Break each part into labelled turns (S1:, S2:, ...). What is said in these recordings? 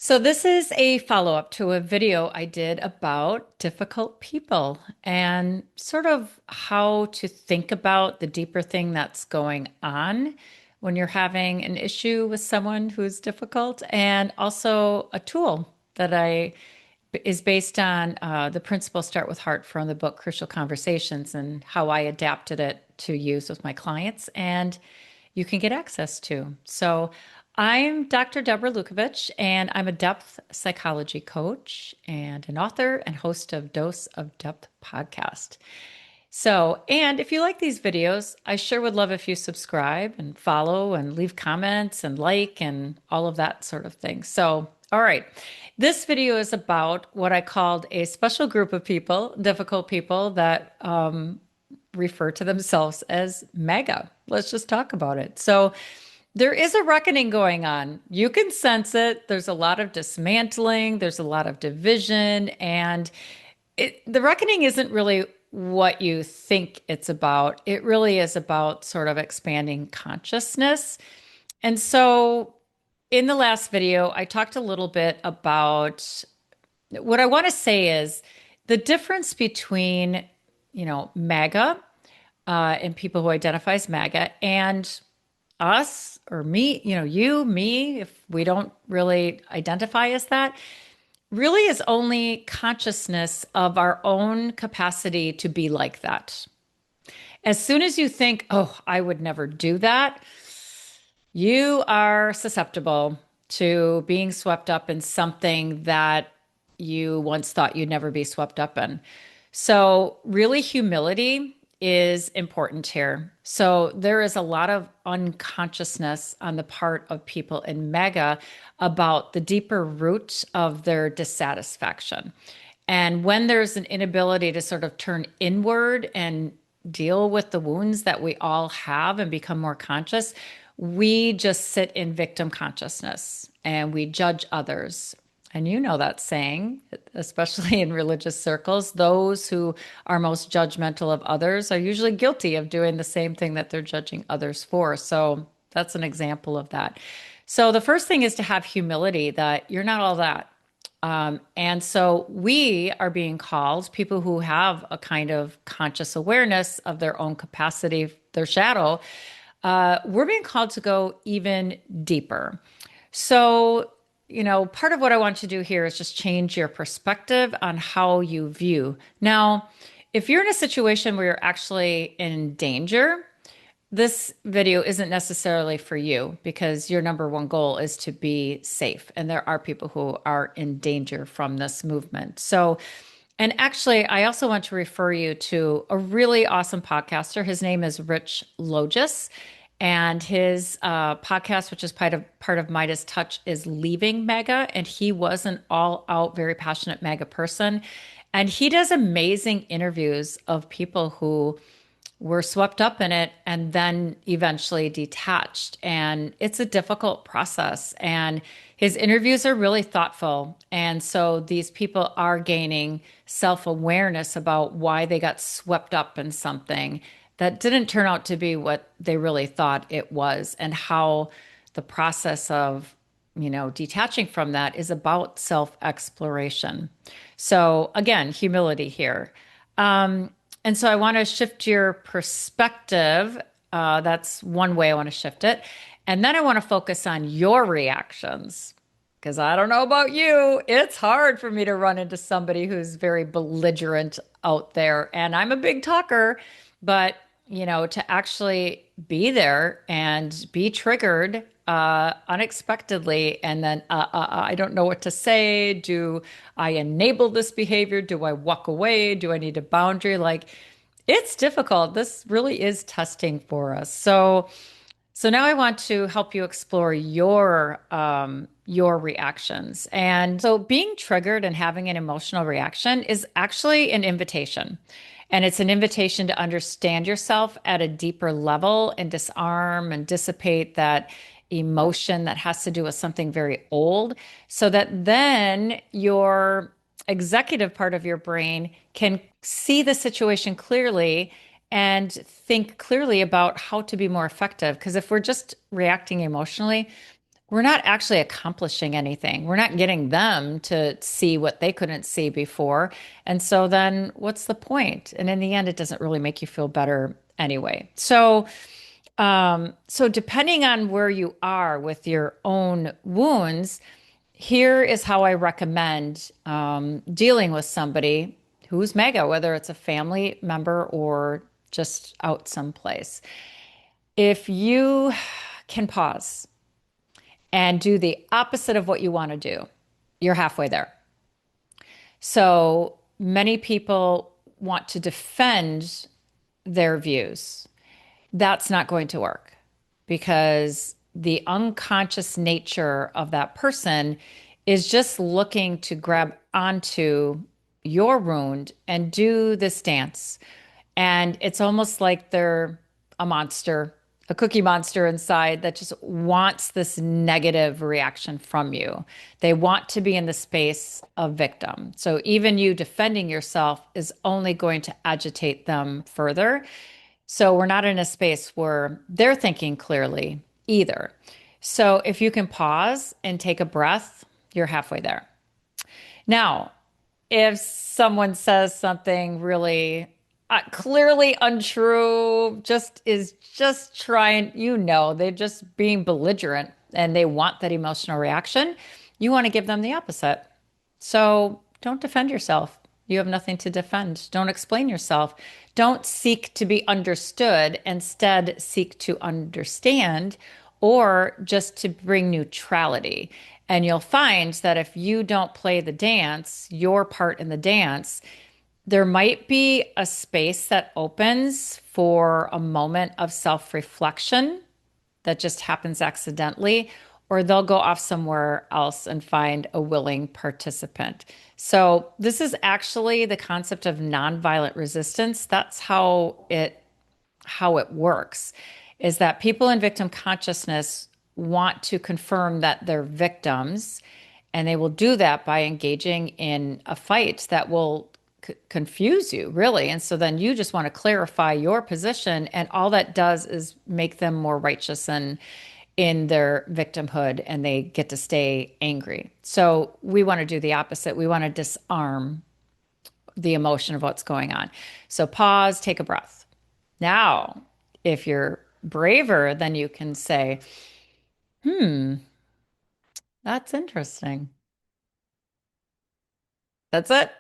S1: So, this is a follow-up to a video I did about difficult people and sort of how to think about the deeper thing that's going on when you're having an issue with someone who's difficult, and also a tool that I is based on the principle Start with Heart from the book Crucial Conversations, and how I adapted it to use with my clients and you can get access to. So I'm Dr. Deborah Lukovich, and I'm a depth psychology coach and an author and host of Dose of Depth podcast. So, and if you like these videos, I sure would love if you subscribe and follow and leave comments and like and all of that sort of thing. So, all right. This video is about what I called a special group of people, difficult people that refer to themselves as MAGA. Let's just talk about it. So, there is a reckoning going on. You can sense it. There's a lot of dismantling, there's a lot of division, and the reckoning isn't really what you think it's about. It really is about sort of expanding consciousness. And so, in the last video, I talked a little bit about what I want to say is the difference between, MAGA and people who identify as MAGA and us or me, you, me, if we don't really identify as that, really is only consciousness of our own capacity to be like that. As soon as you think, oh, I would never do that, you are susceptible to being swept up in something that you once thought you'd never be swept up in. So, really, humility is important here. So, there is a lot of unconsciousness on the part of people in MAGA about the deeper root of their dissatisfaction. And when there's an inability to sort of turn inward and deal with the wounds that we all have and become more conscious, we just sit in victim consciousness and we judge others. And you know that saying, especially in religious circles, those who are most judgmental of others are usually guilty of doing the same thing that they're judging others for. So that's an example of that. So the first thing is to have humility that you're not all that. And so we are being called, people who have a kind of conscious awareness of their own capacity, their shadow, we're being called to go even deeper. So, part of what I want to do here is just change your perspective on how you view. Now, if you're in a situation where you're actually in danger, this video isn't necessarily for you because your number one goal is to be safe. And there are people who are in danger from this movement. So, and actually, I also want to refer you to a really awesome podcaster. His name is Rich Logis, and his podcast, which is part of Midas Touch, is Leaving MAGA. And he was an all-out, very passionate MAGA person. And he does amazing interviews of people who were swept up in it and then eventually detached. And it's a difficult process. And his interviews are really thoughtful. And so these people are gaining self-awareness about why they got swept up in something that didn't turn out to be what they really thought it was, and how the process of, detaching from that is about self-exploration. So again, humility here. And so I want to shift your perspective. That's one way I want to shift it. And then I want to focus on your reactions. Because I don't know about you, it's hard for me to run into somebody who's very belligerent out there. And I'm a big talker, but to actually be there and be triggered unexpectedly, and then I don't know what to say. Do I enable this behavior? Do I walk away? Do I need a boundary? Like, it's difficult. This really is testing for us. So now I want to help you explore your reactions. And so being triggered and having an emotional reaction is actually an invitation. And it's an invitation to understand yourself at a deeper level and disarm and dissipate that emotion that has to do with something very old, so that then your executive part of your brain can see the situation clearly and think clearly about how to be more effective. Because if we're just reacting emotionally, we're not actually accomplishing anything. We're not getting them to see what they couldn't see before. And so then what's the point? And in the end, it doesn't really make you feel better anyway. So depending on where you are with your own wounds, here is how I recommend dealing with somebody who's mega, whether it's a family member or just out someplace. If you can pause and do the opposite of what you want to do, you're halfway there. So many people want to defend their views. That's not going to work because the unconscious nature of that person is just looking to grab onto your wound and do this dance. And it's almost like they're a monster, a cookie monster inside that just wants this negative reaction from you. They want to be in the space of victim. So even you defending yourself is only going to agitate them further. So we're not in a space where they're thinking clearly either. So if you can pause and take a breath, you're halfway there. Now, if someone says something really clearly untrue, just trying, they're just being belligerent and they want that emotional reaction, you want to give them the opposite. So don't defend yourself. You have nothing to defend. Don't explain yourself. Don't seek to be understood. Instead, seek to understand or just to bring neutrality. And you'll find that if you don't play the dance, your part in the dance, there might be a space that opens for a moment of self reflection that just happens accidentally, or they'll go off somewhere else and find a willing participant. So, this is actually the concept of nonviolent resistance. That's how it works is that people in victim consciousness want to confirm that they're victims, and they will do that by engaging in a fight that will confuse you, really. And so then you just want to clarify your position, and all that does is make them more righteous and in their victimhood, and they get to stay angry. So we want to do the opposite. We want to disarm the emotion of what's going on. So pause, take a breath. Now, if you're braver, then you can say, hmm, that's interesting. That's it.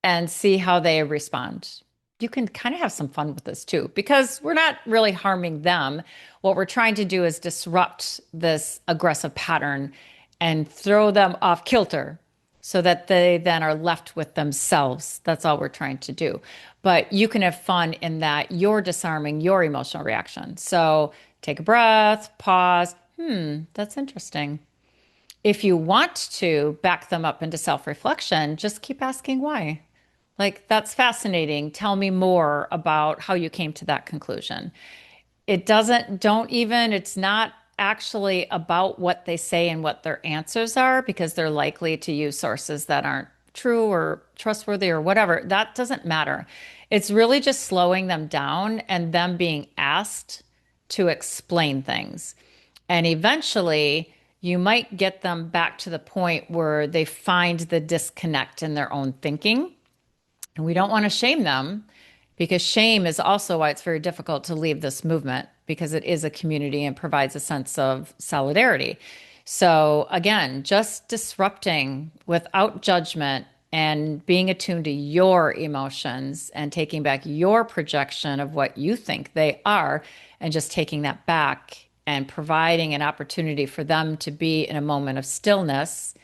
S1: And see how they respond. You can kind of have some fun with this too, because we're not really harming them. What we're trying to do is disrupt this aggressive pattern and throw them off kilter so that they then are left with themselves. That's all we're trying to do. But you can have fun in that you're disarming your emotional reaction. So take a breath, pause. That's interesting. If you want to back them up into self reflection, just keep asking why. Like, that's fascinating. Tell me more about how you came to that conclusion. It's not actually about what they say and what their answers are because they're likely to use sources that aren't true or trustworthy or whatever. That doesn't matter. It's really just slowing them down and them being asked to explain things. And eventually, you might get them back to the point where they find the disconnect in their own thinking, and we don't want to shame them because shame is also why it's very difficult to leave this movement because it is a community and provides a sense of solidarity. So, again, just disrupting without judgment and being attuned to your emotions and taking back your projection of what you think they are and just taking that back and providing an opportunity for them to be in a moment of stillness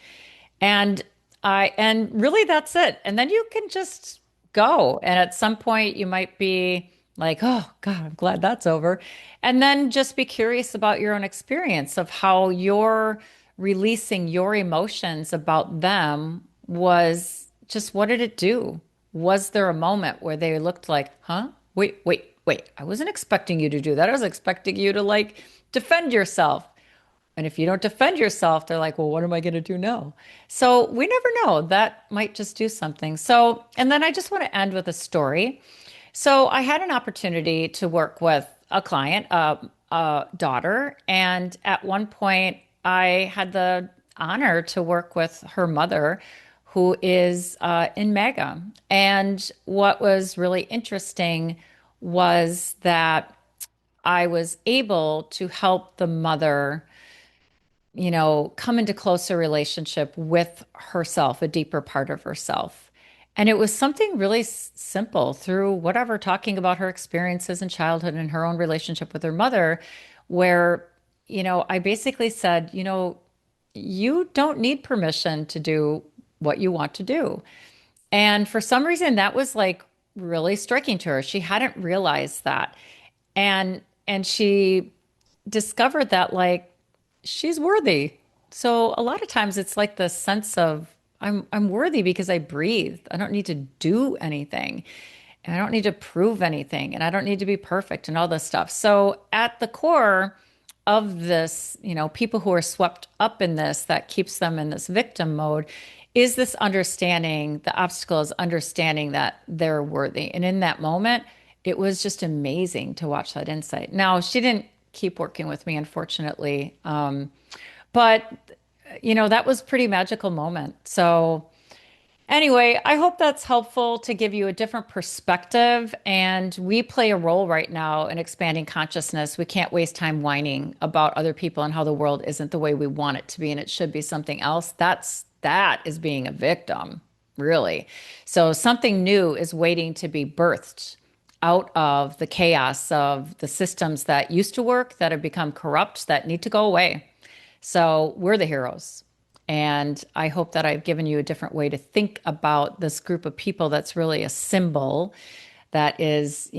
S1: and really that's it. And then you can just go. And at some point you might be like, oh God, I'm glad that's over. And then just be curious about your own experience of how your releasing your emotions about them was just what did it do? Was there a moment where they looked like, huh? Wait, I wasn't expecting you to do that. I was expecting you to like defend yourself. And if you don't defend yourself, they're like, well, what am I going to do now? So we never know. That might just do something. So, and then I just want to end with a story. So I had an opportunity to work with a client, a daughter, and at one point I had the honor to work with her mother, who is in MAGA. And what was really interesting was that I was able to help the mother, come into closer relationship with herself, a deeper part of herself. And it was something really simple through whatever, talking about her experiences in childhood and her own relationship with her mother, where, I basically said, you don't need permission to do what you want to do. And for some reason, that was like really striking to her. She hadn't realized that. And she discovered that like she's worthy. So a lot of times it's like the sense of I'm worthy because I breathe. I don't need to do anything. And I don't need to prove anything. And I don't need to be perfect and all this stuff. So at the core of this, people who are swept up in this, that keeps them in this victim mode, is this understanding, the obstacle is understanding that they're worthy. And in that moment, it was just amazing to watch that insight. Now, she didn't keep working with me, unfortunately. But that was pretty magical moment. So anyway, I hope that's helpful to give you a different perspective. And we play a role right now in expanding consciousness. We can't waste time whining about other people and how the world isn't the way we want it to be and it should be something else. That is being a victim, really. So something new is waiting to be birthed out of the chaos of the systems that used to work, that have become corrupt, that need to go away. So we're the heroes. And I hope that I've given you a different way to think about this group of people that's really a symbol that is,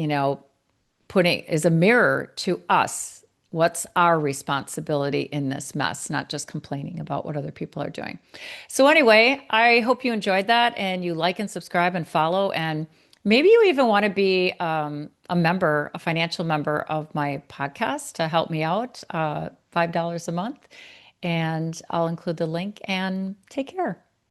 S1: putting is a mirror to us. What's our responsibility in this mess, not just complaining about what other people are doing. So, anyway, I hope you enjoyed that and you like and subscribe and follow. And maybe you even want to be a member, a financial member of my podcast to help me out, $5 a month. And I'll include the link and take care.